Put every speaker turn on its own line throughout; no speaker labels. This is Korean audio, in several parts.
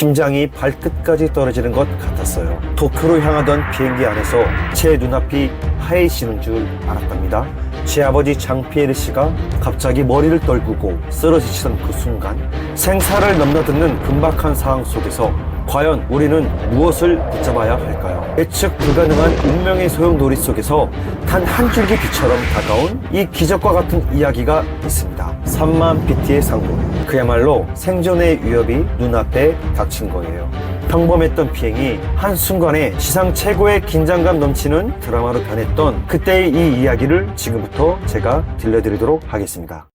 심장이 발끝까지 떨어지는 것 같았어요. 도쿄로 향하던 비행기 안에서 제 눈앞이 하얘지는 줄 알았답니다. 제 아버지 장피에르 씨가 갑자기 머리를 떨구고 쓰러지시던 그 순간, 생사를 넘나드는 긴박한 상황 속에서 과연 우리는 무엇을 붙잡아야 할까요? 예측 불가능한 운명의 소용돌이 속에서 단 한 줄기 빛처럼 다가온 이 기적과 같은 이야기가 있습니다. 3만 피트의 상공. 그야말로 생존의 위협이 눈앞에 닥친 거예요. 평범했던 비행이 한순간에 시상 최고의 긴장감 넘치는 드라마로 변했던 그때의 이 이야기를 지금부터 제가 들려드리도록 하겠습니다.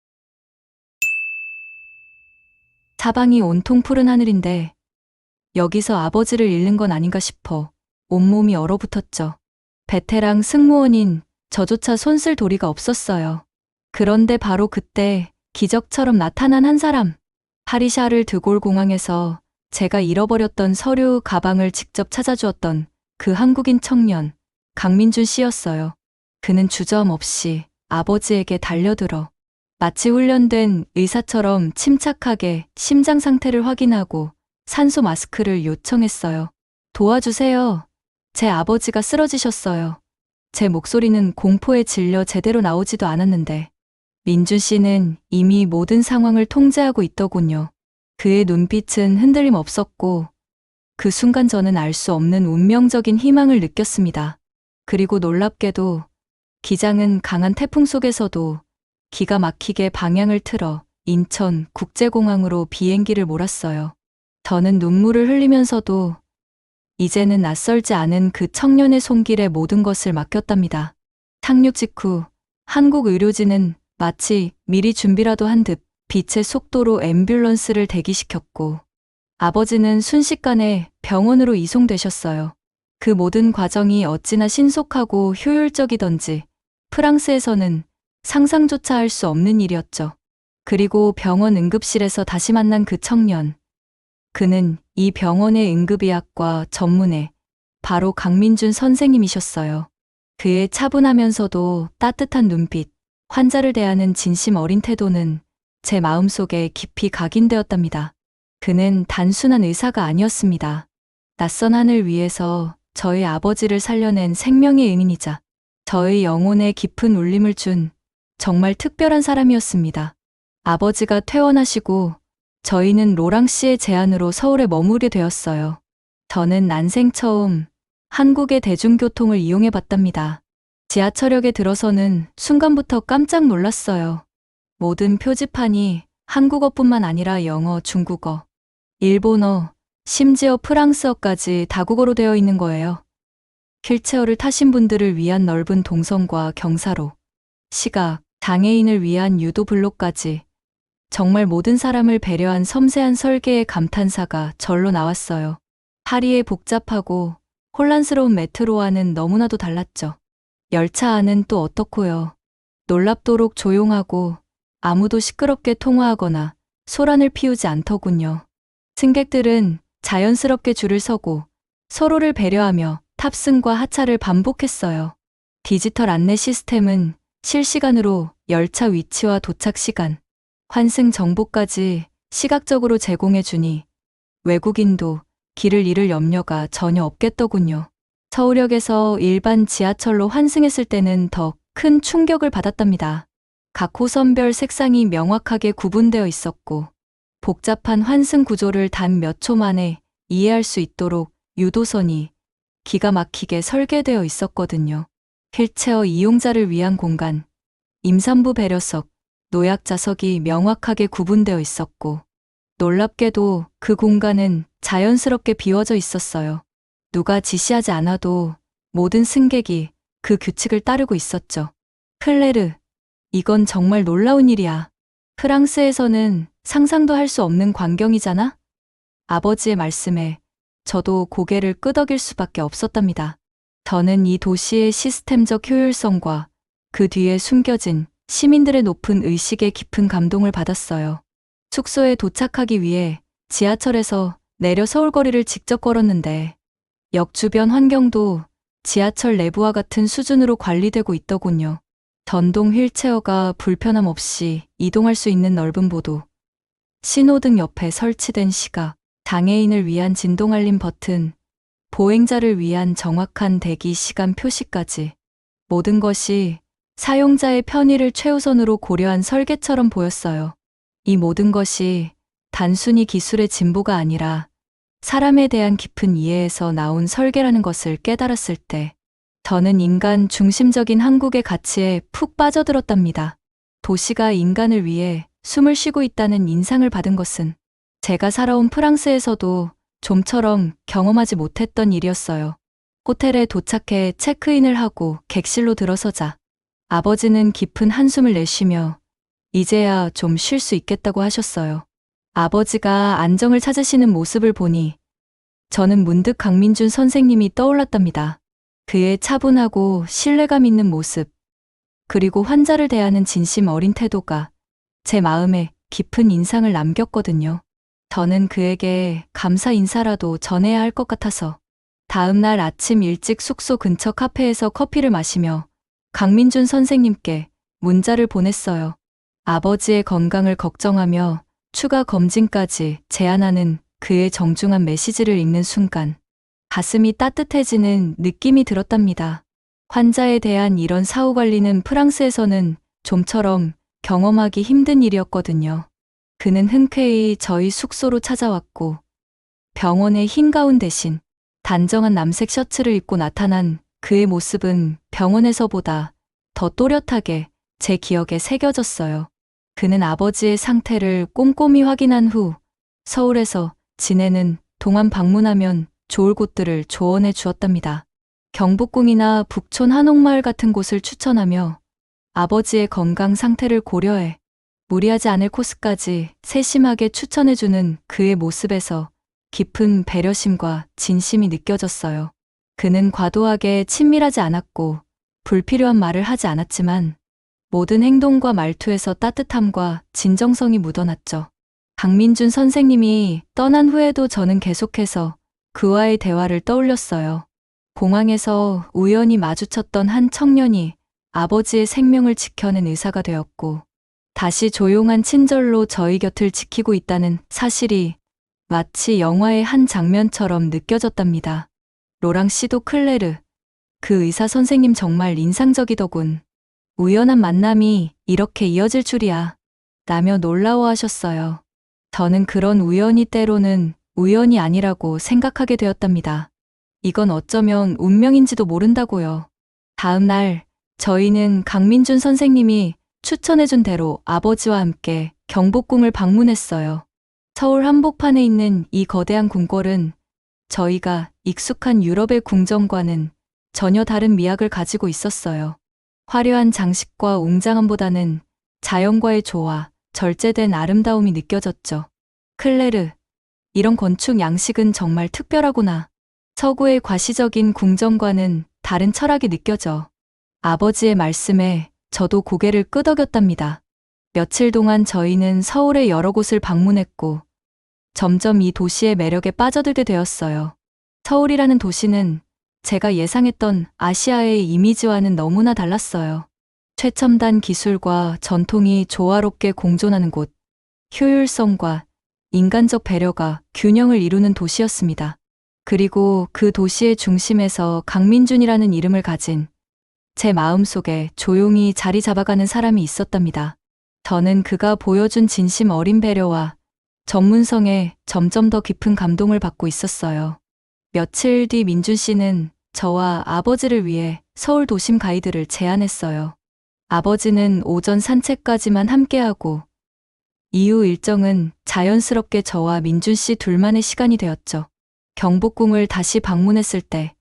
사방이 온통 푸른 하늘인데 여기서 아버지를 잃는 건 아닌가 싶어 온몸이 얼어붙었죠. 베테랑 승무원인 저조차 손쓸 도리가 없었어요. 그런데 바로 그때 기적처럼 나타난 한 사람. 파리샤르 드골 공항에서 제가 잃어버렸던 서류 가방을 직접 찾아주었던 그 한국인 청년, 강민준 씨였어요. 그는 주저함없이 아버지에게 달려들어 마치 훈련된 의사처럼 침착하게 심장 상태를 확인하고 산소 마스크를 요청했어요. 도와주세요. 제 아버지가 쓰러지셨어요. 제 목소리는 공포에 질려 제대로 나오지도 않았는데 민준 씨는 이미 모든 상황을 통제하고 있더군요. 그의 눈빛은 흔들림 없었고 그 순간 저는 알 수 없는 운명적인 희망을 느꼈습니다. 그리고 놀랍게도 기장은 강한 태풍 속에서도 기가 막히게 방향을 틀어 인천 국제공항으로 비행기를 몰았어요. 저는 눈물을 흘리면서도 이제는 낯설지 않은 그 청년의 손길에 모든 것을 맡겼답니다. 착륙 직후 한국 의료진은 마치 미리 준비라도 한 듯 빛의 속도로 앰뷸런스를 대기시켰고 아버지는 순식간에 병원으로 이송되셨어요. 그 모든 과정이 어찌나 신속하고 효율적이던지 프랑스에서는 상상조차 할 수 없는 일이었죠. 그리고 병원 응급실에서 다시 만난 그 청년. 그는 이 병원의 응급의학과 전문의 바로 강민준 선생님이셨어요. 그의 차분하면서도 따뜻한 눈빛, 환자를 대하는 진심 어린 태도는 제 마음속에 깊이 각인되었답니다. 그는 단순한 의사가 아니었습니다. 낯선 하늘 위에서 저희 아버지를 살려낸 생명의 은인이자 저의 영혼에 깊은 울림을 준 정말 특별한 사람이었습니다. 아버지가 퇴원하시고 저희는 로랑 씨의 제안으로 서울에 머무르게 되었어요. 저는 난생 처음 한국의 대중교통을 이용해 봤답니다. 지하철역에 들어서는 순간부터 깜짝 놀랐어요. 모든 표지판이 한국어뿐만 아니라 영어, 중국어, 일본어, 심지어 프랑스어까지 다국어로 되어 있는 거예요. 휠체어를 타신 분들을 위한 넓은 동선과 경사로, 시각, 장애인을 위한 유도 블록까지 정말 모든 사람을 배려한 섬세한 설계의 감탄사가 절로 나왔어요. 파리의 복잡하고 혼란스러운 메트로와는 너무나도 달랐죠. 열차 안은 또 어떻고요. 놀랍도록 조용하고 아무도 시끄럽게 통화하거나 소란을 피우지 않더군요. 승객들은 자연스럽게 줄을 서고 서로를 배려하며 탑승과 하차를 반복했어요. 디지털 안내 시스템은 실시간으로 열차 위치와 도착 시간, 환승 정보까지 시각적으로 제공해주니 외국인도 길을 잃을 염려가 전혀 없겠더군요. 서울역에서 일반 지하철로 환승했을 때는 더 큰 충격을 받았답니다. 각 호선별 색상이 명확하게 구분되어 있었고 복잡한 환승 구조를 단 몇 초 만에 이해할 수 있도록 유도선이 기가 막히게 설계되어 있었거든요. 휠체어 이용자를 위한 공간, 임산부 배려석, 노약자석이 명확하게 구분되어 있었고 놀랍게도 그 공간은 자연스럽게 비워져 있었어요. 누가 지시하지 않아도 모든 승객이 그 규칙을 따르고 있었죠. 클레르, 이건 정말 놀라운 일이야. 프랑스에서는 상상도 할 수 없는 광경이잖아? 아버지의 말씀에 저도 고개를 끄덕일 수밖에 없었답니다. 저는 이 도시의 시스템적 효율성과 그 뒤에 숨겨진 시민들의 높은 의식에 깊은 감동을 받았어요. 숙소에 도착하기 위해 지하철에서 내려 서울거리를 직접 걸었는데 역 주변 환경도 지하철 내부와 같은 수준으로 관리되고 있더군요. 전동 휠체어가 불편함 없이 이동할 수 있는 넓은 보도, 신호등 옆에 설치된 시각, 장애인을 위한 진동 알림 버튼, 보행자를 위한 정확한 대기 시간 표시까지 모든 것이 사용자의 편의를 최우선으로 고려한 설계처럼 보였어요. 이 모든 것이 단순히 기술의 진보가 아니라 사람에 대한 깊은 이해에서 나온 설계라는 것을 깨달았을 때 저는 인간 중심적인 한국의 가치에 푹 빠져들었답니다. 도시가 인간을 위해 숨을 쉬고 있다는 인상을 받은 것은 제가 살아온 프랑스에서도 좀처럼 경험하지 못했던 일이었어요. 호텔에 도착해 체크인을 하고 객실로 들어서자 아버지는 깊은 한숨을 내쉬며 이제야 좀 쉴 수 있겠다고 하셨어요. 아버지가 안정을 찾으시는 모습을 보니 저는 문득 강민준 선생님이 떠올랐답니다. 그의 차분하고 신뢰감 있는 모습, 그리고 환자를 대하는 진심 어린 태도가 제 마음에 깊은 인상을 남겼거든요. 저는 그에게 감사 인사라도 전해야 할 것 같아서 다음 날 아침 일찍 숙소 근처 카페에서 커피를 마시며 강민준 선생님께 문자를 보냈어요. 아버지의 건강을 걱정하며 추가 검진까지 제안하는 그의 정중한 메시지를 읽는 순간 가슴이 따뜻해지는 느낌이 들었답니다. 환자에 대한 이런 사후 관리는 프랑스에서는 좀처럼 경험하기 힘든 일이었거든요. 그는 흔쾌히 저희 숙소로 찾아왔고 병원의 흰 가운 대신 단정한 남색 셔츠를 입고 나타난 그의 모습은 병원에서보다 더 또렷하게 제 기억에 새겨졌어요. 그는 아버지의 상태를 꼼꼼히 확인한 후 서울에서 지내는 동안 방문하면 좋을 곳들을 조언해 주었답니다. 경복궁이나 북촌 한옥마을 같은 곳을 추천하며 아버지의 건강 상태를 고려해 무리하지 않을 코스까지 세심하게 추천해주는 그의 모습에서 깊은 배려심과 진심이 느껴졌어요. 그는 과도하게 친밀하지 않았고 불필요한 말을 하지 않았지만 모든 행동과 말투에서 따뜻함과 진정성이 묻어났죠. 강민준 선생님이 떠난 후에도 저는 계속해서 그와의 대화를 떠올렸어요. 공항에서 우연히 마주쳤던 한 청년이 아버지의 생명을 지켜낸 의사가 되었고 다시 조용한 친절로 저희 곁을 지키고 있다는 사실이 마치 영화의 한 장면처럼 느껴졌답니다. 로랑 시도 클레르, 그 의사 선생님 정말 인상적이더군. 우연한 만남이 이렇게 이어질 줄이야. 라며 놀라워하셨어요. 저는 그런 우연이 때로는 우연이 아니라고 생각하게 되었답니다. 이건 어쩌면 운명인지도 모른다고요. 다음 날 저희는 강민준 선생님이 추천해준 대로 아버지와 함께 경복궁을 방문했어요. 서울 한복판에 있는 이 거대한 궁궐은 저희가 익숙한 유럽의 궁전과는 전혀 다른 미학을 가지고 있었어요. 화려한 장식과 웅장함보다는 자연과의 조화, 절제된 아름다움이 느껴졌죠. 클레르, 이런 건축 양식은 정말 특별하구나. 서구의 과시적인 궁전과는 다른 철학이 느껴져. 아버지의 말씀에 저도 고개를 끄덕였답니다. 며칠 동안 저희는 서울의 여러 곳을 방문했고 점점 이 도시의 매력에 빠져들게 되었어요. 서울이라는 도시는 제가 예상했던 아시아의 이미지와는 너무나 달랐어요. 최첨단 기술과 전통이 조화롭게 공존하는 곳, 효율성과 인간적 배려가 균형을 이루는 도시였습니다. 그리고 그 도시의 중심에서 강민준이라는 이름을 가진 제 마음속에 조용히 자리 잡아가는 사람이 있었답니다. 저는 그가 보여준 진심 어린 배려와 전문성에 점점 더 깊은 감동을 받고 있었어요. 며칠 뒤 민준 씨는 저와 아버지를 위해 서울 도심 가이드를 제안했어요. 아버지는 오전 산책까지만 함께하고 이후 일정은 자연스럽게 저와 민준 씨 둘만의 시간이 되었죠. 경복궁을 다시 방문했을 때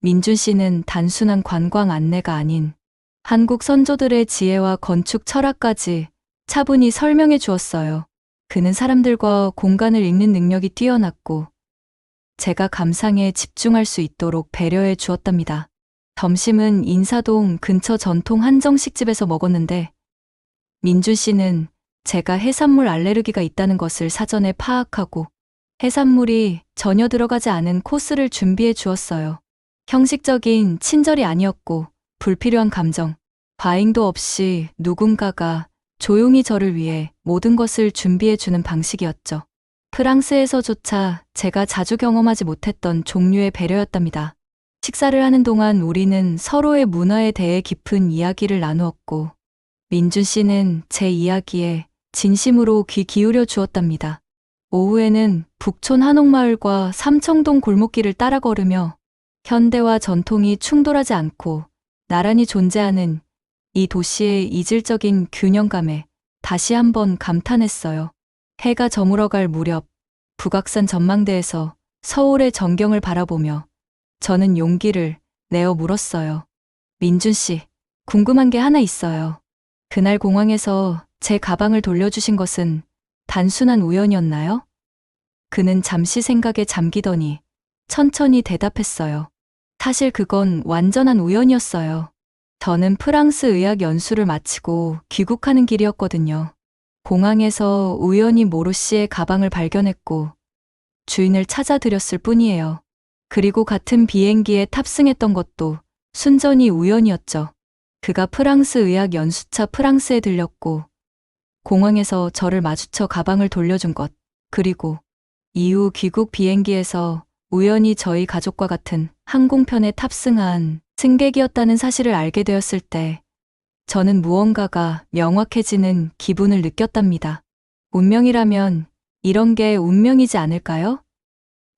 민준 씨는 단순한 관광 안내가 아닌 한국 선조들의 지혜와 건축 철학까지 차분히 설명해 주었어요. 그는 사람들과 공간을 읽는 능력이 뛰어났고 제가 감상에 집중할 수 있도록 배려해 주었답니다. 점심은 인사동 근처 전통 한정식집에서 먹었는데 민준 씨는 제가 해산물 알레르기가 있다는 것을 사전에 파악하고 해산물이 전혀 들어가지 않은 코스를 준비해 주었어요. 형식적인 친절이 아니었고 불필요한 감정, 과잉도 없이 누군가가 조용히 저를 위해 모든 것을 준비해 주는 방식이었죠. 프랑스에서조차 제가 자주 경험하지 못했던 종류의 배려였답니다. 식사를 하는 동안 우리는 서로의 문화에 대해 깊은 이야기를 나누었고, 민준 씨는 제 이야기에 진심으로 귀 기울여 주었답니다. 오후에는 북촌 한옥마을과 삼청동 골목길을 따라 걸으며 현대와 전통이 충돌하지 않고 나란히 존재하는 이 도시의 이질적인 균형감에 다시 한번 감탄했어요. 해가 저물어갈 무렵 북악산 전망대에서 서울의 전경을 바라보며 저는 용기를 내어 물었어요. 민준 씨, 궁금한 게 하나 있어요. 그날 공항에서 제 가방을 돌려주신 것은 단순한 우연이었나요? 그는 잠시 생각에 잠기더니 천천히 대답했어요. 사실 그건 완전한 우연이었어요. 저는 프랑스 의학 연수를 마치고 귀국하는 길이었거든요. 공항에서 우연히 모로 씨의 가방을 발견했고 주인을 찾아드렸을 뿐이에요. 그리고 같은 비행기에 탑승했던 것도 순전히 우연이었죠. 그가 프랑스 의학 연수차 프랑스에 들렸고 공항에서 저를 마주쳐 가방을 돌려준 것, 그리고 이후 귀국 비행기에서 우연히 저희 가족과 같은 항공편에 탑승한 승객이었다는 사실을 알게 되었을 때 저는 무언가가 명확해지는 기분을 느꼈답니다. 운명이라면 이런 게 운명이지 않을까요?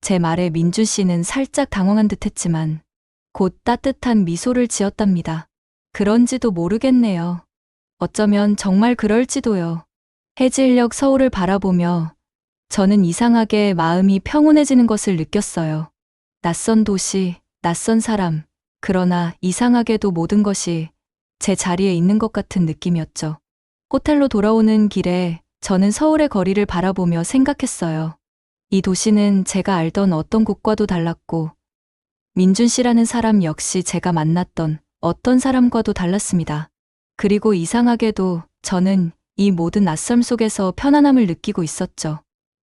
제 말에 민준 씨는 살짝 당황한 듯 했지만 곧 따뜻한 미소를 지었답니다. 그런지도 모르겠네요. 어쩌면 정말 그럴지도요. 해질녘 서울을 바라보며 저는 이상하게 마음이 평온해지는 것을 느꼈어요. 낯선 도시, 낯선 사람, 그러나 이상하게도 모든 것이 제 자리에 있는 것 같은 느낌이었죠. 호텔로 돌아오는 길에 저는 서울의 거리를 바라보며 생각했어요. 이 도시는 제가 알던 어떤 곳과도 달랐고 민준 씨라는 사람 역시 제가 만났던 어떤 사람과도 달랐습니다. 그리고 이상하게도 저는 이 모든 낯섦 속에서 편안함을 느끼고 있었죠.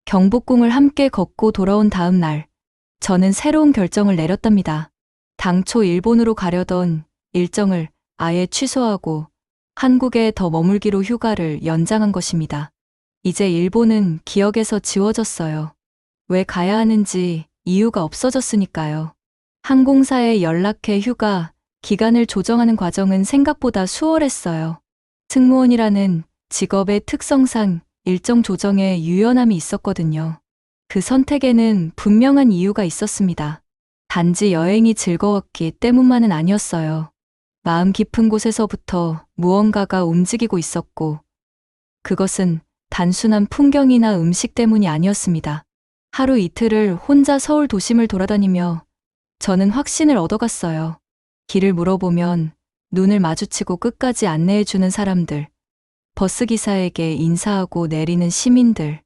경복궁을 함께 걷고 돌아온 다음 날, 저는 새로운 결정을 내렸답니다. 당초 일본으로 가려던 일정을 아예 취소하고 한국에 더 머물기로 휴가를 연장한 것입니다. 이제 일본은 기억에서 지워졌어요. 왜 가야 하는지 이유가 없어졌으니까요. 항공사에 연락해 휴가 기간을 조정하는 과정은 생각보다 수월했어요. 승무원이라는 직업의 특성상 일정 조정에 유연함이 있었거든요. 그 선택에는 분명한 이유가 있었습니다. 단지 여행이 즐거웠기 때문만은 아니었어요. 마음 깊은 곳에서부터 무언가가 움직이고 있었고, 그것은 단순한 풍경이나 음식 때문이 아니었습니다. 하루 이틀을 혼자 서울 도심을 돌아다니며 저는 확신을 얻어갔어요. 길을 물어보면 눈을 마주치고 끝까지 안내해주는 사람들, 버스기사에게 인사하고 내리는 시민들,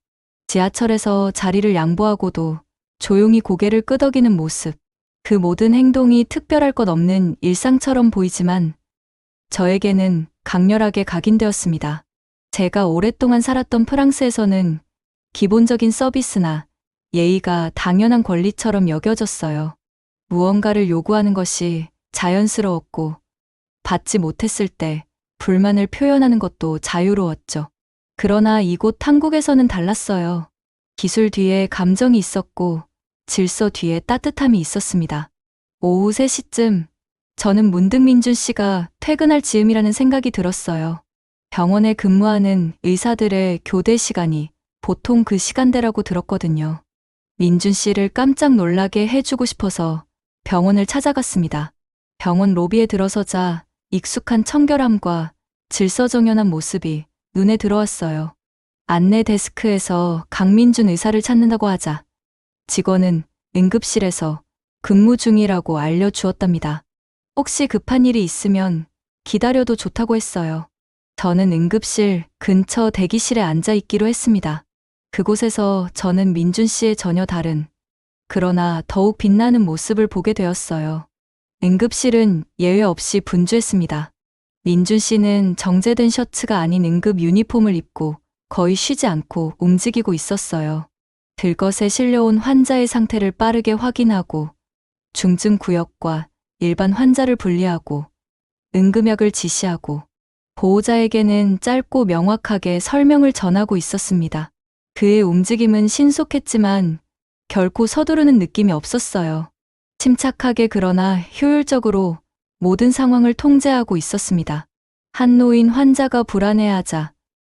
지하철에서 자리를 양보하고도 조용히 고개를 끄덕이는 모습, 그 모든 행동이 특별할 것 없는 일상처럼 보이지만 저에게는 강렬하게 각인되었습니다. 제가 오랫동안 살았던 프랑스에서는 기본적인 서비스나 예의가 당연한 권리처럼 여겨졌어요. 무언가를 요구하는 것이 자연스러웠고 받지 못했을 때 불만을 표현하는 것도 자유로웠죠. 그러나 이곳 한국에서는 달랐어요. 기술 뒤에 감정이 있었고 질서 뒤에 따뜻함이 있었습니다. 오후 3시쯤 저는 문득 민준 씨가 퇴근할 즈음이라는 생각이 들었어요. 병원에 근무하는 의사들의 교대 시간이 보통 그 시간대라고 들었거든요. 민준 씨를 깜짝 놀라게 해주고 싶어서 병원을 찾아갔습니다. 병원 로비에 들어서자 익숙한 청결함과 질서정연한 모습이 눈에 들어왔어요. 안내 데스크에서 강민준 의사를 찾는다고 하자 직원은 응급실에서 근무 중이라고 알려주었답니다. 혹시 급한 일이 있으면 기다려도 좋다고 했어요. 저는 응급실 근처 대기실에 앉아 있기로 했습니다. 그곳에서 저는 민준 씨의 전혀 다른, 그러나 더욱 빛나는 모습을 보게 되었어요. 응급실은 예외 없이 분주했습니다. 민준 씨는 정제된 셔츠가 아닌 응급 유니폼을 입고 거의 쉬지 않고 움직이고 있었어요. 들것에 실려온 환자의 상태를 빠르게 확인하고 중증 구역과 일반 환자를 분리하고 응급약을 지시하고 보호자에게는 짧고 명확하게 설명을 전하고 있었습니다. 그의 움직임은 신속했지만 결코 서두르는 느낌이 없었어요. 침착하게 그러나 효율적으로 모든 상황을 통제하고 있었습니다. 한 노인 환자가 불안해하자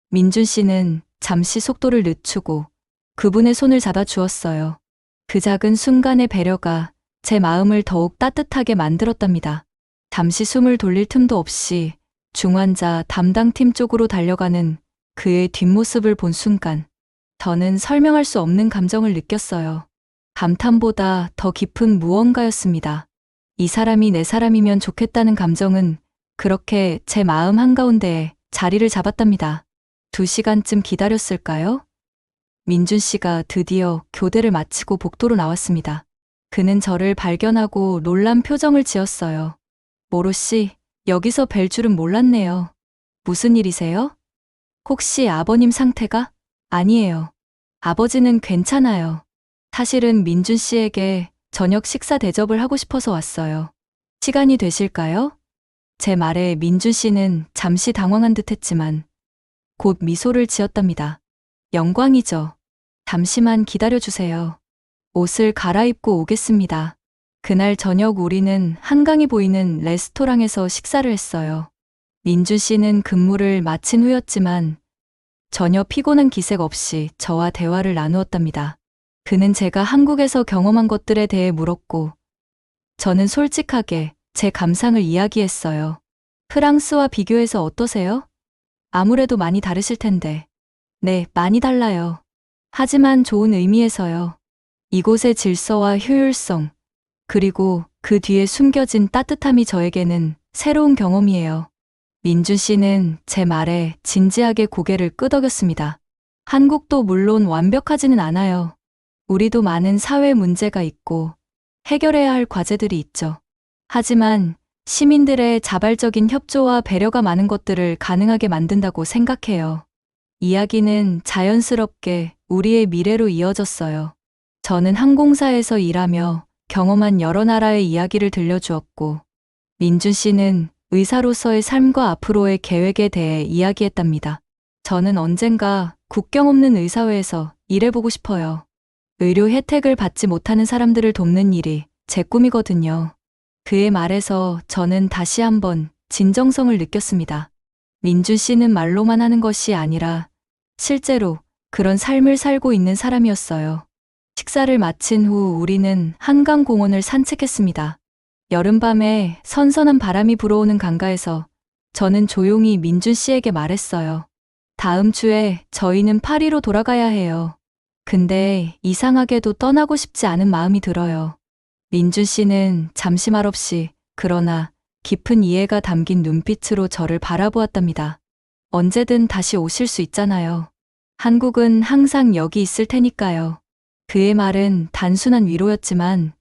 민준 씨는 잠시 속도를 늦추고 그분의 손을 잡아 주었어요. 그 작은 순간의 배려가 제 마음을 더욱 따뜻하게 만들었답니다. 잠시 숨을 돌릴 틈도 없이 중환자 담당팀 쪽으로 달려가는 그의 뒷모습을 본 순간 저는 설명할 수 없는 감정을 느꼈어요. 감탄보다 더 깊은 무언가였습니다. 이 사람이 내 사람이면 좋겠다는 감정은 그렇게 제 마음 한가운데에 자리를 잡았답니다. 2시간쯤 기다렸을까요? 민준 씨가 드디어 교대를 마치고 복도로 나왔습니다. 그는 저를 발견하고 놀란 표정을 지었어요. 모로 씨, 여기서 뵐 줄은 몰랐네요. 무슨 일이세요? 혹시 아버님 상태가? 아니에요. 아버지는 괜찮아요. 사실은 민준 씨에게 저녁 식사 대접을 하고 싶어서 왔어요. 시간이 되실까요? 제 말에 민준 씨는 잠시 당황한 듯 했지만 곧 미소를 지었답니다. 영광이죠. 잠시만 기다려주세요. 옷을 갈아입고 오겠습니다. 그날 저녁 우리는 한강이 보이는 레스토랑에서 식사를 했어요. 민준 씨는 근무를 마친 후였지만 전혀 피곤한 기색 없이 저와 대화를 나누었답니다. 그는 제가 한국에서 경험한 것들에 대해 물었고 저는 솔직하게 제 감상을 이야기했어요. 프랑스와 비교해서 어떠세요? 아무래도 많이 다르실 텐데. 네, 많이 달라요. 하지만 좋은 의미에서요. 이곳의 질서와 효율성, 그리고 그 뒤에 숨겨진 따뜻함이 저에게는 새로운 경험이에요. 민준 씨는 제 말에 진지하게 고개를 끄덕였습니다. 한국도 물론 완벽하지는 않아요. 우리도 많은 사회 문제가 있고 해결해야 할 과제들이 있죠. 하지만 시민들의 자발적인 협조와 배려가 많은 것들을 가능하게 만든다고 생각해요. 이야기는 자연스럽게 우리의 미래로 이어졌어요. 저는 항공사에서 일하며 경험한 여러 나라의 이야기를 들려주었고, 민준 씨는 의사로서의 삶과 앞으로의 계획에 대해 이야기했답니다. 저는 언젠가 국경 없는 의사회에서 일해보고 싶어요. 의료 혜택을 받지 못하는 사람들을 돕는 일이 제 꿈이거든요. 그의 말에서 저는 다시 한번 진정성을 느꼈습니다. 민준 씨는 말로만 하는 것이 아니라 실제로 그런 삶을 살고 있는 사람이었어요. 식사를 마친 후 우리는 한강공원을 산책했습니다. 여름밤에 선선한 바람이 불어오는 강가에서 저는 조용히 민준 씨에게 말했어요. 다음 주에 저희는 파리로 돌아가야 해요. 근데 이상하게도 떠나고 싶지 않은 마음이 들어요. 민준 씨는 잠시 말없이 그러나 깊은 이해가 담긴 눈빛으로 저를 바라보았답니다. 언제든 다시 오실 수 있잖아요. 한국은 항상 여기 있을 테니까요. 그의 말은 단순한 위로였지만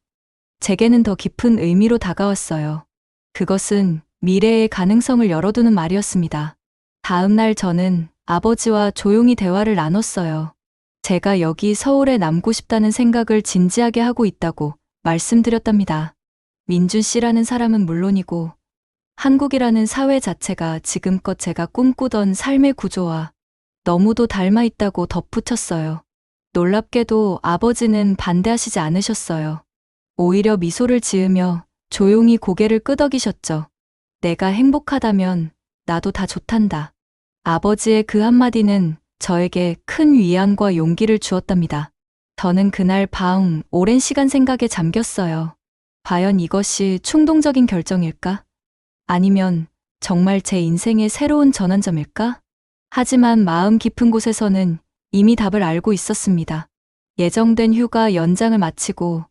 제게는 더 깊은 의미로 다가왔어요. 그것은 미래의 가능성을 열어두는 말이었습니다. 다음 날 저는 아버지와 조용히 대화를 나눴어요. 제가 여기 서울에 남고 싶다는 생각을 진지하게 하고 있다고 말씀드렸답니다. 민준 씨라는 사람은 물론이고 한국이라는 사회 자체가 지금껏 제가 꿈꾸던 삶의 구조와 너무도 닮아 있다고 덧붙였어요. 놀랍게도 아버지는 반대하시지 않으셨어요. 오히려 미소를 지으며 조용히 고개를 끄덕이셨죠. 내가 행복하다면 나도 다 좋단다. 아버지의 그 한마디는 저에게 큰 위안과 용기를 주었답니다. 저는 그날 밤 오랜 시간 생각에 잠겼어요. 과연 이것이 충동적인 결정일까? 아니면 정말 제 인생의 새로운 전환점일까? 하지만 마음 깊은 곳에서는 이미 답을 알고 있었습니다. 예정된 휴가 연장을 마치고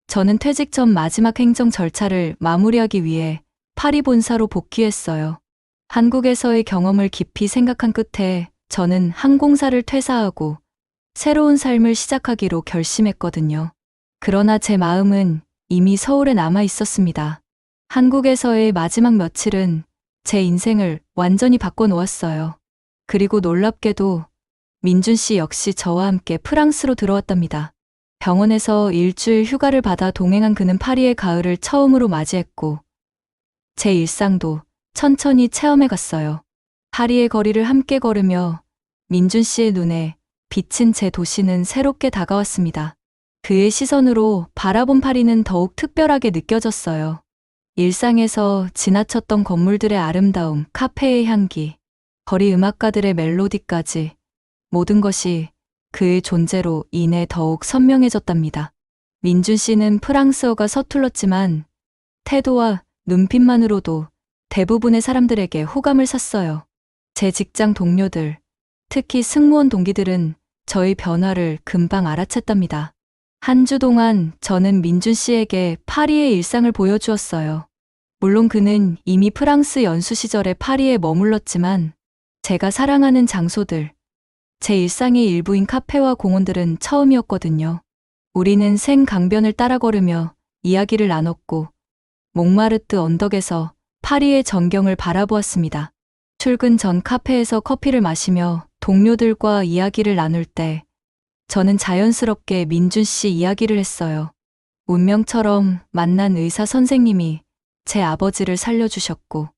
저는 퇴직 전 마지막 행정 절차를 마무리하기 위해 파리 본사로 복귀했어요. 한국에서의 경험을 깊이 생각한 끝에 저는 항공사를 퇴사하고 새로운 삶을 시작하기로 결심했거든요. 그러나 제 마음은 이미 서울에 남아 있었습니다. 한국에서의 마지막 며칠은 제 인생을 완전히 바꿔놓았어요. 그리고 놀랍게도 민준 씨 역시 저와 함께 프랑스로 들어왔답니다. 병원에서 일주일 휴가를 받아 동행한 그는 파리의 가을을 처음으로 맞이했고 제 일상도 천천히 체험해 갔어요. 파리의 거리를 함께 걸으며 민준 씨의 눈에 비친 제 도시는 새롭게 다가왔습니다. 그의 시선으로 바라본 파리는 더욱 특별하게 느껴졌어요. 일상에서 지나쳤던 건물들의 아름다움, 카페의 향기, 거리 음악가들의 멜로디까지 모든 것이 그의 존재로 인해 더욱 선명해졌답니다. 민준 씨는 프랑스어가 서툴렀지만 태도와 눈빛만으로도 대부분의 사람들에게 호감을 샀어요. 제 직장 동료들, 특히 승무원 동기들은 저의 변화를 금방 알아챘답니다. 한 주 동안 저는 민준 씨에게 파리의 일상을 보여주었어요. 물론 그는 이미 프랑스 연수 시절에 파리에 머물렀지만 제가 사랑하는 장소들, 제 일상의 일부인 카페와 공원들은 처음이었거든요. 우리는 생강변을 따라 걸으며 이야기를 나눴고 몽마르트 언덕에서 파리의 전경을 바라보았습니다. 출근 전 카페에서 커피를 마시며 동료들과 이야기를 나눌 때 저는 자연스럽게 민준 씨 이야기를 했어요. 운명처럼 만난 의사 선생님이 제 아버지를 살려주셨고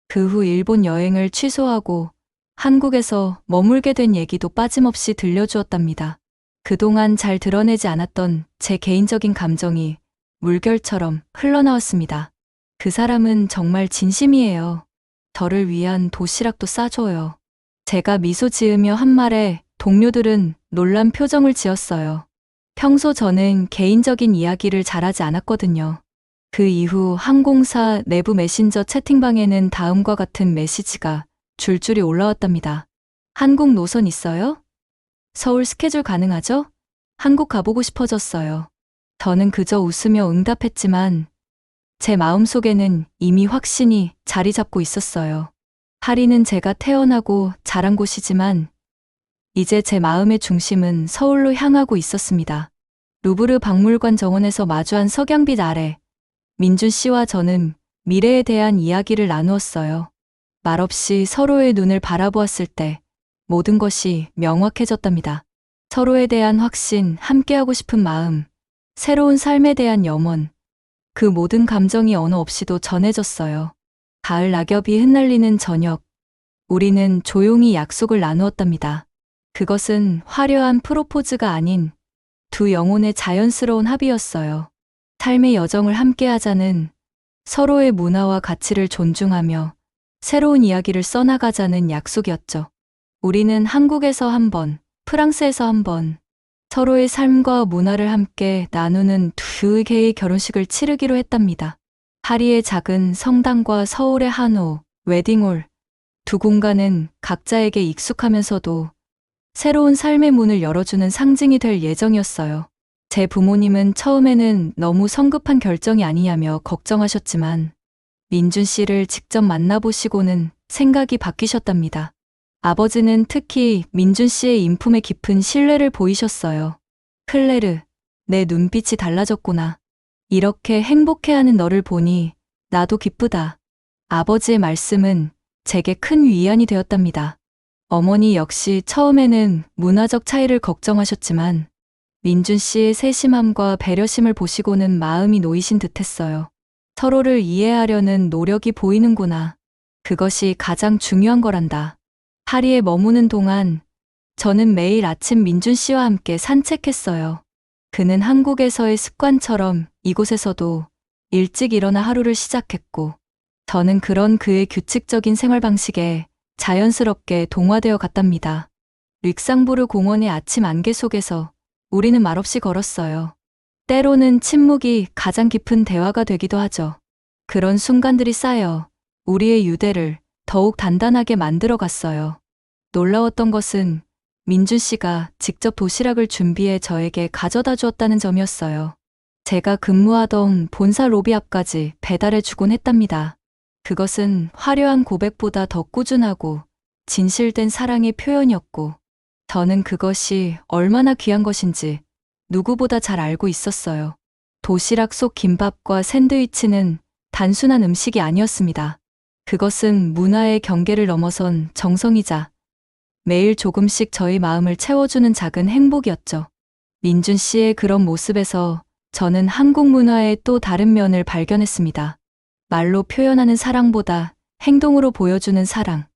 그 후 일본 여행을 취소하고 한국에서 머물게 된 얘기도 빠짐없이 들려주었답니다. 그동안 잘 드러내지 않았던 제 개인적인 감정이 물결처럼 흘러나왔습니다. 그 사람은 정말 진심이에요. 저를 위한 도시락도 싸줘요. 제가 미소 지으며 한 말에 동료들은 놀란 표정을 지었어요. 평소 저는 개인적인 이야기를 잘하지 않았거든요. 그 이후 항공사 내부 메신저 채팅방에는 다음과 같은 메시지가 줄줄이 올라왔답니다. 한국 노선 있어요? 서울 스케줄 가능하죠? 한국 가보고 싶어졌어요. 저는 그저 웃으며 응답했지만 제 마음속에는 이미 확신이 자리 잡고 있었어요. 파리는 제가 태어나고 자란 곳이지만 이제 제 마음의 중심은 서울로 향하고 있었습니다. 루브르 박물관 정원에서 마주한 석양빛 아래 민준 씨와 저는 미래에 대한 이야기를 나누었어요. 말없이 서로의 눈을 바라보았을 때 모든 것이 명확해졌답니다. 서로에 대한 확신, 함께하고 싶은 마음, 새로운 삶에 대한 염원, 그 모든 감정이 언어 없이도 전해졌어요. 가을 낙엽이 흩날리는 저녁, 우리는 조용히 약속을 나누었답니다. 그것은 화려한 프로포즈가 아닌 두 영혼의 자연스러운 합의였어요. 삶의 여정을 함께하자는, 서로의 문화와 가치를 존중하며 새로운 이야기를 써나가자는 약속이었죠. 우리는 한국에서 한 번, 프랑스에서 한 번, 서로의 삶과 문화를 함께 나누는 두 개의 결혼식을 치르기로 했답니다. 파리의 작은 성당과 서울의 한옥, 웨딩홀, 두 공간은 각자에게 익숙하면서도 새로운 삶의 문을 열어주는 상징이 될 예정이었어요. 제 부모님은 처음에는 너무 성급한 결정이 아니냐며 걱정하셨지만 민준 씨를 직접 만나보시고는 생각이 바뀌셨답니다. 아버지는 특히 민준 씨의 인품에 깊은 신뢰를 보이셨어요. 클레르, 내 눈빛이 달라졌구나. 이렇게 행복해하는 너를 보니 나도 기쁘다. 아버지의 말씀은 제게 큰 위안이 되었답니다. 어머니 역시 처음에는 문화적 차이를 걱정하셨지만 민준 씨의 세심함과 배려심을 보시고는 마음이 놓이신 듯했어요. 서로를 이해하려는 노력이 보이는구나. 그것이 가장 중요한 거란다. 파리에 머무는 동안 저는 매일 아침 민준 씨와 함께 산책했어요. 그는 한국에서의 습관처럼 이곳에서도 일찍 일어나 하루를 시작했고 저는 그런 그의 규칙적인 생활 방식에 자연스럽게 동화되어 갔답니다. 릭상보르 공원의 아침 안개 속에서 우리는 말없이 걸었어요. 때로는 침묵이 가장 깊은 대화가 되기도 하죠. 그런 순간들이 쌓여 우리의 유대를 더욱 단단하게 만들어 갔어요. 놀라웠던 것은 민준 씨가 직접 도시락을 준비해 저에게 가져다 주었다는 점이었어요. 제가 근무하던 본사 로비 앞까지 배달해 주곤 했답니다. 그것은 화려한 고백보다 더 꾸준하고 진실된 사랑의 표현이었고 저는 그것이 얼마나 귀한 것인지 누구보다 잘 알고 있었어요. 도시락 속 김밥과 샌드위치는 단순한 음식이 아니었습니다. 그것은 문화의 경계를 넘어선 정성이자 매일 조금씩 저희 마음을 채워주는 작은 행복이었죠. 민준 씨의 그런 모습에서 저는 한국 문화의 또 다른 면을 발견했습니다. 말로 표현하는 사랑보다 행동으로 보여주는 사랑,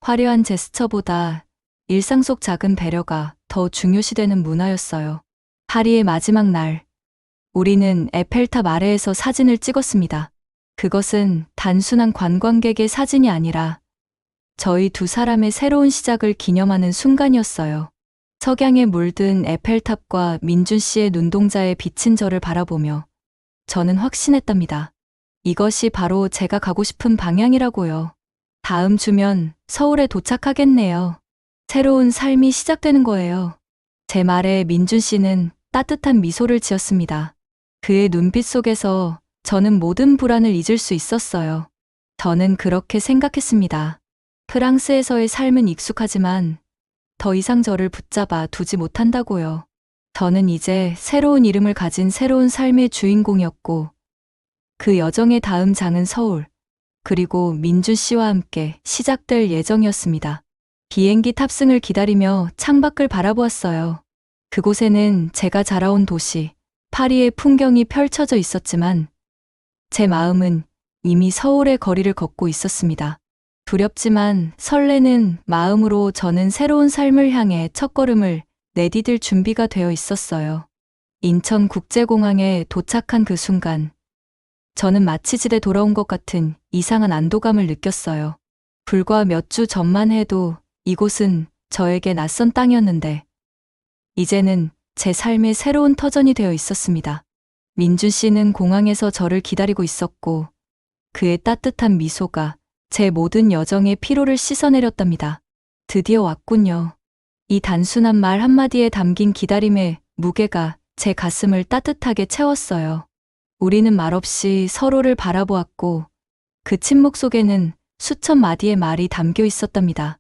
화려한 제스처보다 일상 속 작은 배려가 더 중요시되는 문화였어요. 파리의 마지막 날, 우리는 에펠탑 아래에서 사진을 찍었습니다. 그것은 단순한 관광객의 사진이 아니라 저희 두 사람의 새로운 시작을 기념하는 순간이었어요. 석양에 물든 에펠탑과 민준 씨의 눈동자에 비친 저를 바라보며 저는 확신했답니다. 이것이 바로 제가 가고 싶은 방향이라고요. 다음 주면 서울에 도착하겠네요. 새로운 삶이 시작되는 거예요. 제 말에 민준 씨는 따뜻한 미소를 지었습니다. 그의 눈빛 속에서 저는 모든 불안을 잊을 수 있었어요. 저는 그렇게 생각했습니다. 프랑스에서의 삶은 익숙하지만 더 이상 저를 붙잡아 두지 못한다고요. 저는 이제 새로운 이름을 가진 새로운 삶의 주인공이었고 그 여정의 다음 장은 서울, 그리고 민준 씨와 함께 시작될 예정이었습니다. 비행기 탑승을 기다리며 창밖을 바라보았어요. 그곳에는 제가 자라온 도시, 파리의 풍경이 펼쳐져 있었지만 제 마음은 이미 서울의 거리를 걷고 있었습니다. 두렵지만 설레는 마음으로 저는 새로운 삶을 향해 첫걸음을 내디딜 준비가 되어 있었어요. 인천국제공항에 도착한 그 순간, 저는 마치 집에 돌아온 것 같은 이상한 안도감을 느꼈어요. 불과 몇 주 전만 해도 이곳은 저에게 낯선 땅이었는데, 이제는 제 삶의 새로운 터전이 되어 있었습니다. 민준 씨는 공항에서 저를 기다리고 있었고, 그의 따뜻한 미소가 제 모든 여정의 피로를 씻어내렸답니다. 드디어 왔군요. 이 단순한 말 한마디에 담긴 기다림의 무게가 제 가슴을 따뜻하게 채웠어요. 우리는 말없이 서로를 바라보았고 그 침묵 속에는 수천 마디의 말이 담겨 있었답니다.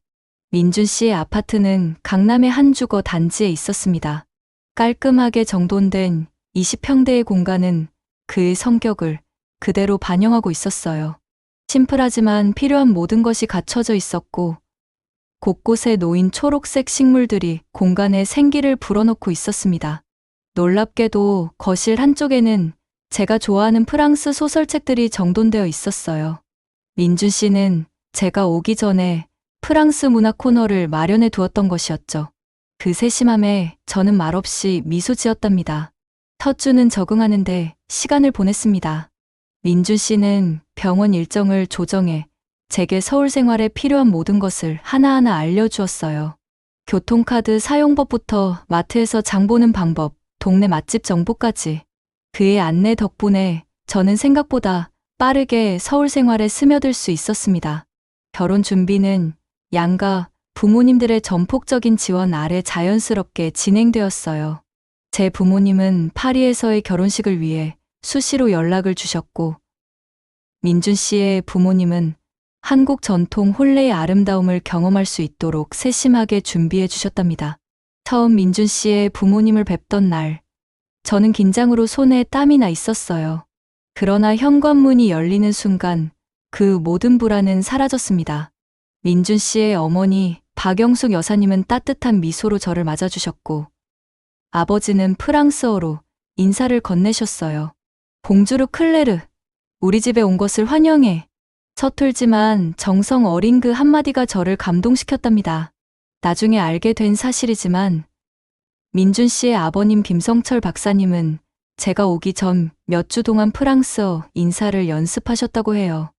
민준 씨의 아파트는 강남의 한 주거 단지에 있었습니다. 깔끔하게 정돈된 20평대의 공간은 그의 성격을 그대로 반영하고 있었어요. 심플하지만 필요한 모든 것이 갖춰져 있었고 곳곳에 놓인 초록색 식물들이 공간에 생기를 불어넣고 있었습니다. 놀랍게도 거실 한쪽에는 제가 좋아하는 프랑스 소설책들이 정돈되어 있었어요. 민준 씨는 제가 오기 전에 프랑스 문화 코너를 마련해 두었던 것이었죠. 그 세심함에 저는 말없이 미소 지었답니다. 첫 주는 적응하는데 시간을 보냈습니다. 민준 씨는 병원 일정을 조정해 제게 서울 생활에 필요한 모든 것을 하나하나 알려주었어요. 교통카드 사용법부터 마트에서 장 보는 방법, 동네 맛집 정보까지. 그의 안내 덕분에 저는 생각보다 빠르게 서울 생활에 스며들 수 있었습니다. 결혼 준비는 양가 부모님들의 전폭적인 지원 아래 자연스럽게 진행되었어요. 제 부모님은 파리에서의 결혼식을 위해 수시로 연락을 주셨고, 민준 씨의 부모님은 한국 전통 혼례의 아름다움을 경험할 수 있도록 세심하게 준비해 주셨답니다. 처음 민준 씨의 부모님을 뵙던 날, 저는 긴장으로 손에 땀이 나 있었어요. 그러나 현관문이 열리는 순간 그 모든 불안은 사라졌습니다. 민준 씨의 어머니 박영숙 여사님은 따뜻한 미소로 저를 맞아주셨고, 아버지는 프랑스어로 인사를 건네셨어요. 봉주르 클레르, 우리 집에 온 것을 환영해. 서툴지만 정성 어린 그 한마디가 저를 감동시켰답니다. 나중에 알게 된 사실이지만 민준 씨의 아버님 김성철 박사님은 제가 오기 전 몇 주 동안 프랑스어 인사를 연습하셨다고 해요.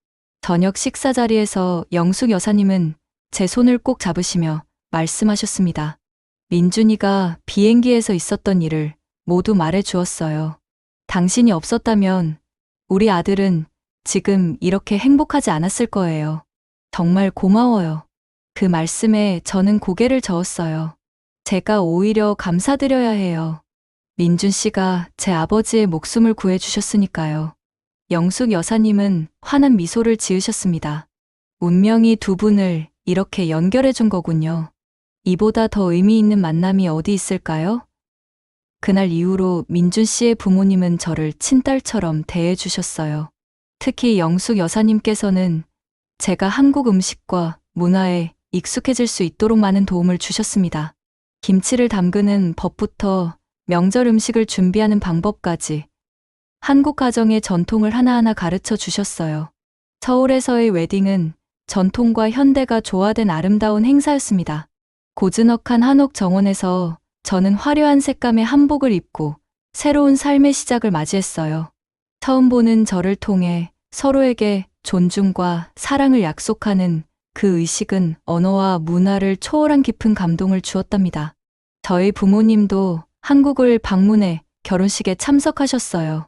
저녁 식사 자리에서 영숙 여사님은 제 손을 꼭 잡으시며 말씀하셨습니다. 민준이가 비행기에서 있었던 일을 모두 말해 주었어요. 당신이 없었다면 우리 아들은 지금 이렇게 행복하지 않았을 거예요. 정말 고마워요. 그 말씀에 저는 고개를 저었어요. 제가 오히려 감사드려야 해요. 민준 씨가 제 아버지의 목숨을 구해주셨으니까요. 영숙 여사님은 환한 미소를 지으셨습니다. 운명이 두 분을 이렇게 연결해 준 거군요. 이보다 더 의미 있는 만남이 어디 있을까요? 그날 이후로 민준 씨의 부모님은 저를 친딸처럼 대해 주셨어요. 특히 영숙 여사님께서는 제가 한국 음식과 문화에 익숙해질 수 있도록 많은 도움을 주셨습니다. 김치를 담그는 법부터 명절 음식을 준비하는 방법까지 한국 가정의 전통을 하나하나 가르쳐 주셨어요. 서울에서의 웨딩은 전통과 현대가 조화된 아름다운 행사였습니다. 고즈넉한 한옥 정원에서 저는 화려한 색감의 한복을 입고 새로운 삶의 시작을 맞이했어요. 처음 보는 저를 통해 서로에게 존중과 사랑을 약속하는 그 의식은 언어와 문화를 초월한 깊은 감동을 주었답니다. 저희 부모님도 한국을 방문해 결혼식에 참석하셨어요.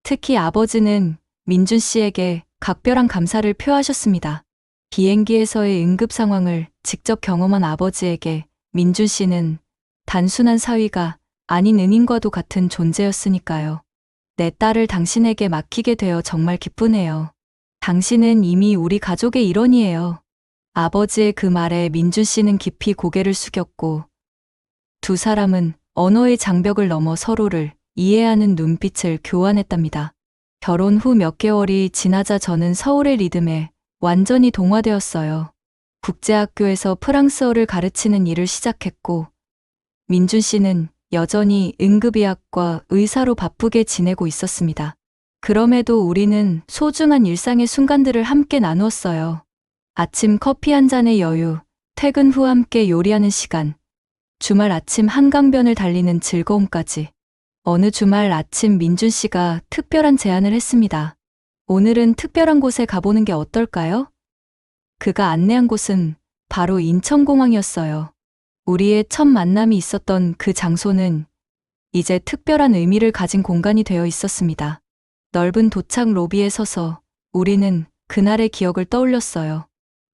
특히 아버지는 민준 씨에게 각별한 감사를 표하셨습니다. 비행기에서의 응급 상황을 직접 경험한 아버지에게 민준 씨는 단순한 사위가 아닌 은인과도 같은 존재였으니까요. 내 딸을 당신에게 맡기게 되어 정말 기쁘네요. 당신은 이미 우리 가족의 일원이에요. 아버지의 그 말에 민준 씨는 깊이 고개를 숙였고 두 사람은 언어의 장벽을 넘어 서로를 이해하는 눈빛을 교환했답니다. 결혼 후 몇 개월이 지나자 저는 서울의 리듬에 완전히 동화되었어요. 국제학교에서 프랑스어를 가르치는 일을 시작했고 민준 씨는 여전히 응급의학과 의사로 바쁘게 지내고 있었습니다. 그럼에도 우리는 소중한 일상의 순간들을 함께 나누었어요. 아침 커피 한 잔의 여유, 퇴근 후 함께 요리하는 시간, 주말 아침 한강변을 달리는 즐거움까지. 어느 주말 아침 민준 씨가 특별한 제안을 했습니다. 오늘은 특별한 곳에 가보는 게 어떨까요? 그가 안내한 곳은 바로 인천공항이었어요. 우리의 첫 만남이 있었던 그 장소는 이제 특별한 의미를 가진 공간이 되어 있었습니다. 넓은 도착 로비에 서서 우리는 그날의 기억을 떠올렸어요.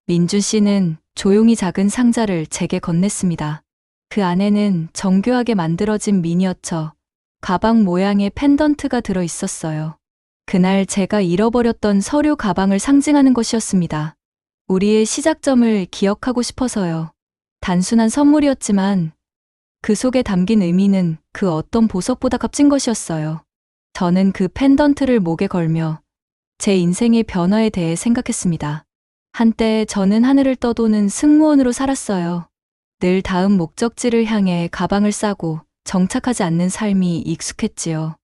민준 씨는 조용히 작은 상자를 제게 건넸습니다. 그 안에는 정교하게 만들어진 미니어처, 가방 모양의 펜던트가 들어 있었어요. 그날 제가 잃어버렸던 서류 가방을 상징하는 것이었습니다. 우리의 시작점을 기억하고 싶어서요. 단순한 선물이었지만 그 속에 담긴 의미는 그 어떤 보석보다 값진 것이었어요. 저는 그 펜던트를 목에 걸며 제 인생의 변화에 대해 생각했습니다. 한때 저는 하늘을 떠도는 승무원으로 살았어요. 늘 다음 목적지를 향해 가방을 싸고 정착하지 않는 삶이 익숙했지요.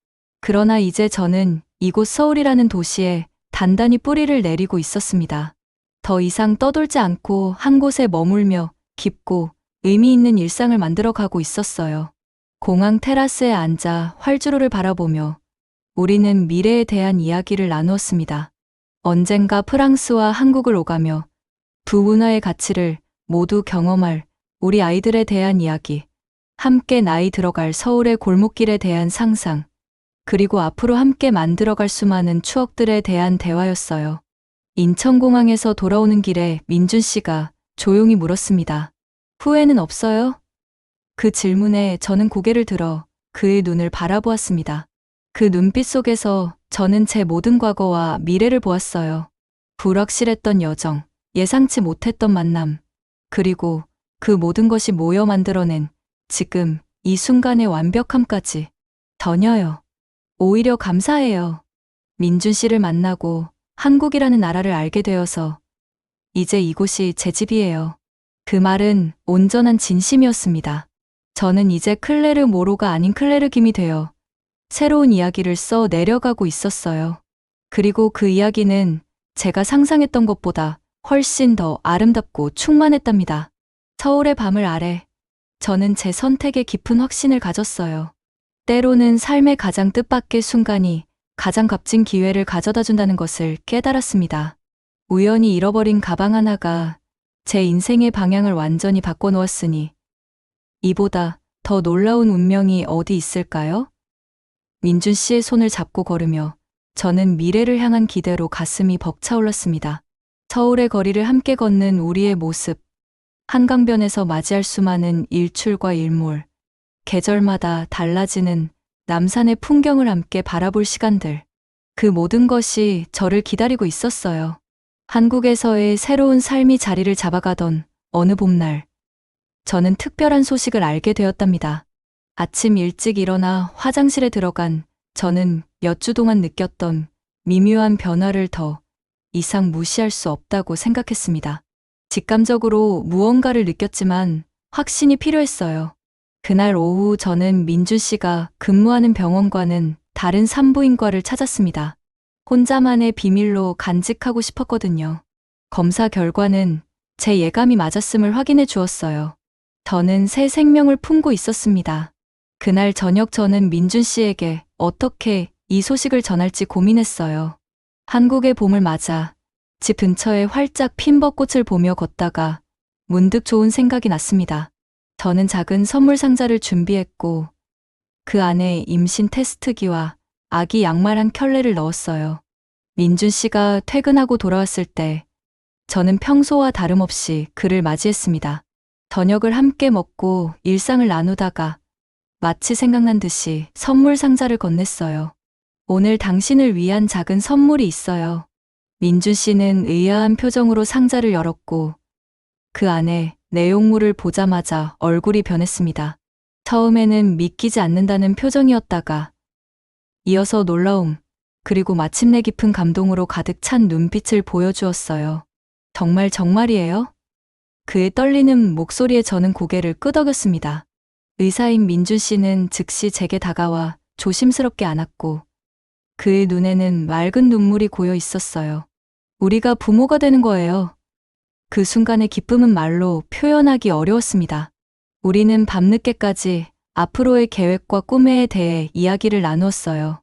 그러나 이제 저는 이곳 서울이라는 도시에 단단히 뿌리를 내리고 있었습니다. 더 이상 떠돌지 않고 한 곳에 머물며 깊고 의미 있는 일상을 만들어 가고 있었어요. 공항 테라스에 앉아 활주로를 바라보며 우리는 미래에 대한 이야기를 나누었습니다. 언젠가 프랑스와 한국을 오가며 두 문화의 가치를 모두 경험할 우리 아이들에 대한 이야기, 함께 나이 들어갈 서울의 골목길에 대한 상상, 그리고 앞으로 함께 만들어갈 수많은 추억들에 대한 대화였어요. 인천공항에서 돌아오는 길에 민준 씨가 조용히 물었습니다. 후회는 없어요? 그 질문에 저는 고개를 들어 그의 눈을 바라보았습니다. 그 눈빛 속에서 저는 제 모든 과거와 미래를 보았어요. 불확실했던 여정, 예상치 못했던 만남, 그리고 그 모든 것이 모여 만들어낸 지금 이 순간의 완벽함까지. 전혀요. 오히려 감사해요. 민준 씨를 만나고 한국이라는 나라를 알게 되어서 이제 이곳이 제 집이에요. 그 말은 온전한 진심이었습니다. 저는 이제 클레르 모로가 아닌 클레르 김이 되어 새로운 이야기를 써 내려가고 있었어요. 그리고 그 이야기는 제가 상상했던 것보다 훨씬 더 아름답고 충만했답니다. 서울의 밤을 아래 저는 제 선택에 깊은 확신을 가졌어요. 때로는 삶의 가장 뜻밖의 순간이 가장 값진 기회를 가져다 준다는 것을 깨달았습니다. 우연히 잃어버린 가방 하나가 제 인생의 방향을 완전히 바꿔놓았으니 이보다 더 놀라운 운명이 어디 있을까요? 민준 씨의 손을 잡고 걸으며 저는 미래를 향한 기대로 가슴이 벅차올랐습니다. 서울의 거리를 함께 걷는 우리의 모습, 한강변에서 맞이할 수많은 일출과 일몰, 계절마다 달라지는 남산의 풍경을 함께 바라볼 시간들, 그 모든 것이 저를 기다리고 있었어요. 한국에서의 새로운 삶이 자리를 잡아가던 어느 봄날, 저는 특별한 소식을 알게 되었답니다. 아침 일찍 일어나 화장실에 들어간 저는 몇 주 동안 느꼈던 미묘한 변화를 더 이상 무시할 수 없다고 생각했습니다. 직감적으로 무언가를 느꼈지만 확신이 필요했어요. 그날 오후 저는 민준 씨가 근무하는 병원과는 다른 산부인과를 찾았습니다. 혼자만의 비밀로 간직하고 싶었거든요. 검사 결과는 제 예감이 맞았음을 확인해 주었어요. 저는 새 생명을 품고 있었습니다. 그날 저녁 저는 민준 씨에게 어떻게 이 소식을 전할지 고민했어요. 한국의 봄을 맞아 집 근처에 활짝 핀 벚꽃을 보며 걷다가 문득 좋은 생각이 났습니다. 저는 작은 선물 상자를 준비했고 그 안에 임신 테스트기와 아기 양말 한 켤레를 넣었어요. 민준 씨가 퇴근하고 돌아왔을 때 저는 평소와 다름없이 그를 맞이했습니다. 저녁을 함께 먹고 일상을 나누다가 마치 생각난 듯이 선물 상자를 건넸어요. 오늘 당신을 위한 작은 선물이 있어요. 민준 씨는 의아한 표정으로 상자를 열었고 그 안에 내용물을 보자마자 얼굴이 변했습니다. 처음에는 믿기지 않는다는 표정이었다가 이어서 놀라움, 그리고 마침내 깊은 감동으로 가득 찬 눈빛을 보여주었어요. 정말이에요? 그의 떨리는 목소리에 저는 고개를 끄덕였습니다. 의사인 민준 씨는 즉시 제게 다가와 조심스럽게 안았고 그의 눈에는 맑은 눈물이 고여 있었어요. 우리가 부모가 되는 거예요. 그 순간의 기쁨은 말로 표현하기 어려웠습니다. 우리는 밤늦게까지 앞으로의 계획과 꿈에 대해 이야기를 나누었어요.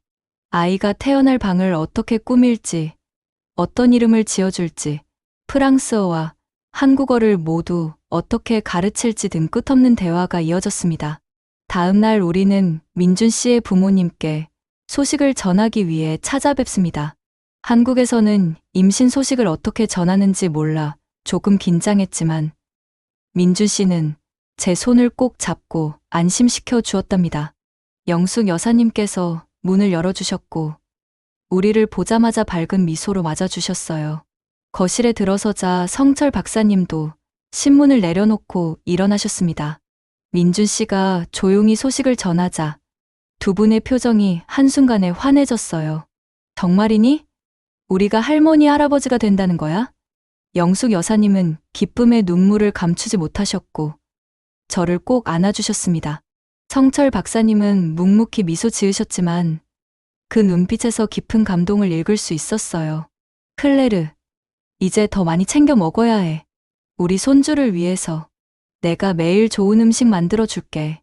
아이가 태어날 방을 어떻게 꾸밀지, 어떤 이름을 지어줄지, 프랑스어와 한국어를 모두 어떻게 가르칠지 등 끝없는 대화가 이어졌습니다. 다음 날 우리는 민준 씨의 부모님께 소식을 전하기 위해 찾아뵙습니다. 한국에서는 임신 소식을 어떻게 전하는지 몰라 조금 긴장했지만 민준 씨는 제 손을 꼭 잡고 안심시켜 주었답니다. 영숙 여사님께서 문을 열어주셨고 우리를 보자마자 밝은 미소로 맞아주셨어요. 거실에 들어서자 성철 박사님도 신문을 내려놓고 일어나셨습니다. 민준 씨가 조용히 소식을 전하자 두 분의 표정이 한순간에 환해졌어요. 정말이니? 우리가 할머니 할아버지가 된다는 거야? 영숙 여사님은 기쁨의 눈물을 감추지 못하셨고 저를 꼭 안아주셨습니다. 성철 박사님은 묵묵히 미소 지으셨지만 그 눈빛에서 깊은 감동을 읽을 수 있었어요. 클레르, 이제 더 많이 챙겨 먹어야 해. 우리 손주를 위해서 내가 매일 좋은 음식 만들어 줄게.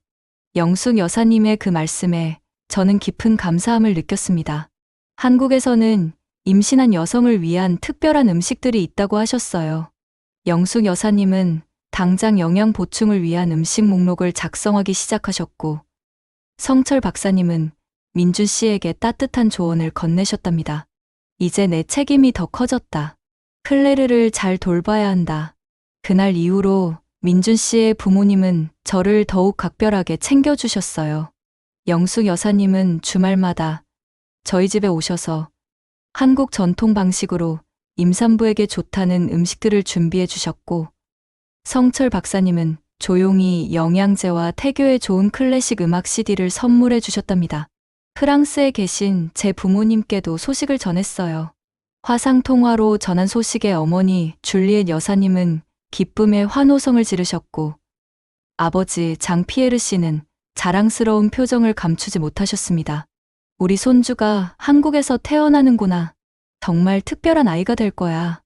영숙 여사님의 그 말씀에 저는 깊은 감사함을 느꼈습니다. 한국에서는 임신한 여성을 위한 특별한 음식들이 있다고 하셨어요. 영숙 여사님은 당장 영양 보충을 위한 음식 목록을 작성하기 시작하셨고 성철 박사님은 민준 씨에게 따뜻한 조언을 건네셨답니다. 이제 내 책임이 더 커졌다. 클레르를 잘 돌봐야 한다. 그날 이후로 민준 씨의 부모님은 저를 더욱 각별하게 챙겨주셨어요. 영숙 여사님은 주말마다 저희 집에 오셔서 한국 전통 방식으로 임산부에게 좋다는 음식들을 준비해 주셨고 성철 박사님은 조용히 영양제와 태교에 좋은 클래식 음악 CD를 선물해 주셨답니다. 프랑스에 계신 제 부모님께도 소식을 전했어요. 화상통화로 전한 소식에 어머니 줄리엣 여사님은 기쁨의 환호성을 지르셨고 아버지 장피에르 씨는 자랑스러운 표정을 감추지 못하셨습니다. 우리 손주가 한국에서 태어나는구나. 정말 특별한 아이가 될 거야.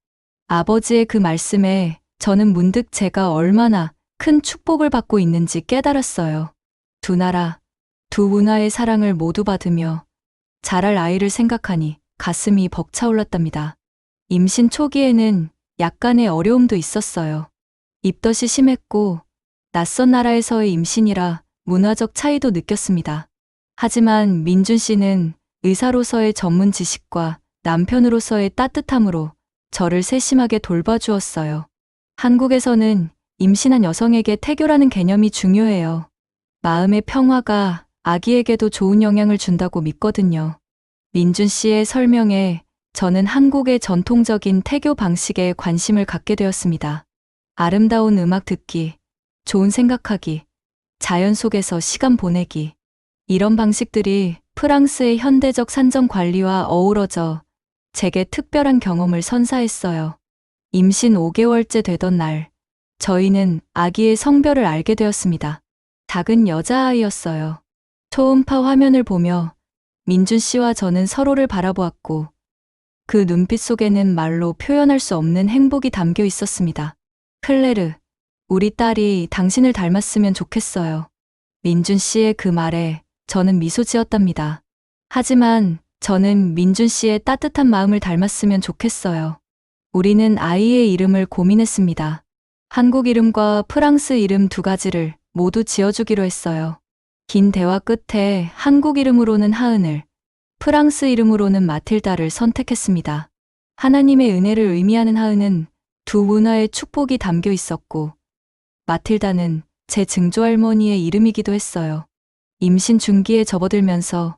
아버지의 그 말씀에 저는 문득 제가 얼마나 큰 축복을 받고 있는지 깨달았어요. 두 나라, 두 문화의 사랑을 모두 받으며 자랄 아이를 생각하니 가슴이 벅차올랐답니다. 임신 초기에는 약간의 어려움도 있었어요. 입덧이 심했고 낯선 나라에서의 임신이라 문화적 차이도 느꼈습니다. 하지만 민준 씨는 의사로서의 전문 지식과 남편으로서의 따뜻함으로 저를 세심하게 돌봐주었어요. 한국에서는 임신한 여성에게 태교라는 개념이 중요해요. 마음의 평화가 아기에게도 좋은 영향을 준다고 믿거든요. 민준 씨의 설명에 저는 한국의 전통적인 태교 방식에 관심을 갖게 되었습니다. 아름다운 음악 듣기, 좋은 생각하기, 자연 속에서 시간 보내기. 이런 방식들이 프랑스의 현대적 산정 관리와 어우러져 제게 특별한 경험을 선사했어요. 임신 5개월째 되던 날, 저희는 아기의 성별을 알게 되었습니다. 작은 여자아이였어요. 초음파 화면을 보며 민준 씨와 저는 서로를 바라보았고 그 눈빛 속에는 말로 표현할 수 없는 행복이 담겨 있었습니다. 클레르, 우리 딸이 당신을 닮았으면 좋겠어요. 민준 씨의 그 말에 저는 미소 지었답니다. 하지만 저는 민준 씨의 따뜻한 마음을 닮았으면 좋겠어요. 우리는 아이의 이름을 고민했습니다. 한국 이름과 프랑스 이름 두 가지를 모두 지어주기로 했어요. 긴 대화 끝에 한국 이름으로는 하은을, 프랑스 이름으로는 마틸다를 선택했습니다. 하나님의 은혜를 의미하는 하은은 두 문화의 축복이 담겨 있었고, 마틸다는 제 증조할머니의 이름이기도 했어요. 임신 중기에 접어들면서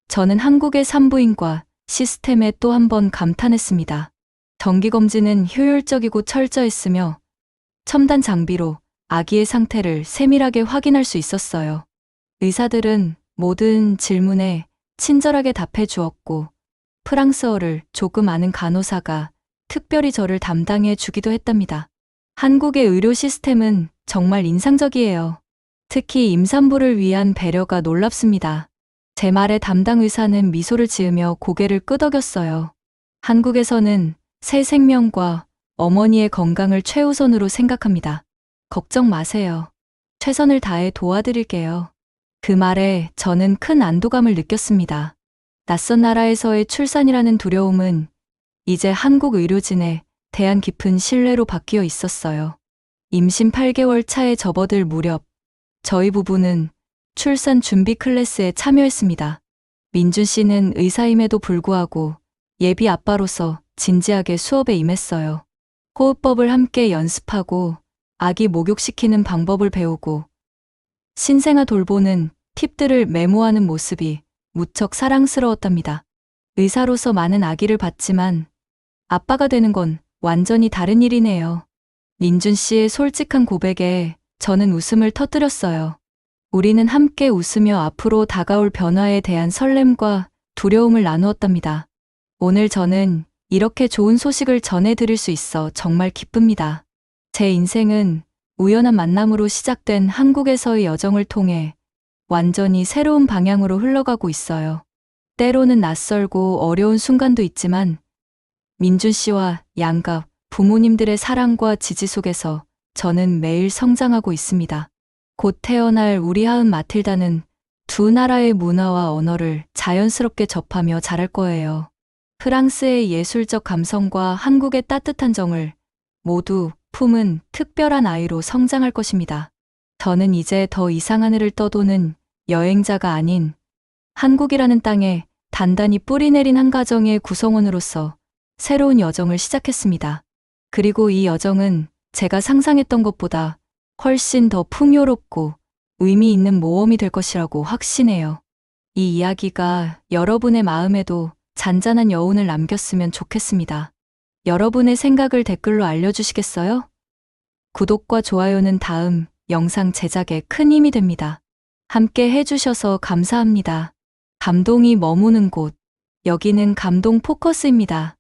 저는 한국의 산부인과 시스템에 또 한 번 감탄했습니다. 정기검진은 효율적이고 철저했으며 첨단 장비로 아기의 상태를 세밀하게 확인할 수 있었어요. 의사들은 모든 질문에 친절하게 답해 주었고 프랑스어를 조금 아는 간호사가 특별히 저를 담당해 주기도 했답니다. 한국의 의료 시스템은 정말 인상적이에요. 특히 임산부를 위한 배려가 놀랍습니다. 제 말에 담당 의사는 미소를 지으며 고개를 끄덕였어요. 한국에서는 새 생명과 어머니의 건강을 최우선으로 생각합니다. 걱정 마세요. 최선을 다해 도와드릴게요. 그 말에 저는 큰 안도감을 느꼈습니다. 낯선 나라에서의 출산이라는 두려움은 이제 한국 의료진에 대한 깊은 신뢰로 바뀌어 있었어요. 임신 8개월 차에 접어들 무렵 저희 부부는 출산 준비 클래스에 참여했습니다. 민준 씨는 의사임에도 불구하고 예비 아빠로서 진지하게 수업에 임했어요. 호흡법을 함께 연습하고 아기 목욕시키는 방법을 배우고 신생아 돌보는 팁들을 메모하는 모습이 무척 사랑스러웠답니다. 의사로서 많은 아기를 봤지만 아빠가 되는 건 완전히 다른 일이네요. 민준 씨의 솔직한 고백에 저는 웃음을 터뜨렸어요. 우리는 함께 웃으며 앞으로 다가올 변화에 대한 설렘과 두려움을 나누었답니다. 오늘 저는 이렇게 좋은 소식을 전해드릴 수 있어 정말 기쁩니다. 제 인생은 우연한 만남으로 시작된 한국에서의 여정을 통해 완전히 새로운 방향으로 흘러가고 있어요. 때로는 낯설고 어려운 순간도 있지만 민준 씨와 양가 부모님들의 사랑과 지지 속에서 저는 매일 성장하고 있습니다. 곧 태어날 우리 하은 마틸다는 두 나라의 문화와 언어를 자연스럽게 접하며 자랄 거예요. 프랑스의 예술적 감성과 한국의 따뜻한 정을 모두 품은 특별한 아이로 성장할 것입니다. 저는 이제 더 이상 하늘을 떠도는 여행자가 아닌 한국이라는 땅에 단단히 뿌리내린 한 가정의 구성원으로서 새로운 여정을 시작했습니다. 그리고 이 여정은 제가 상상했던 것보다 훨씬 더 풍요롭고 의미 있는 모험이 될 것이라고 확신해요. 이 이야기가 여러분의 마음에도 잔잔한 여운을 남겼으면 좋겠습니다. 여러분의 생각을 댓글로 알려주시겠어요? 구독과 좋아요는 다음 영상 제작에 큰 힘이 됩니다. 함께 해주셔서 감사합니다. 감동이 머무는 곳, 여기는 감동 포커스입니다.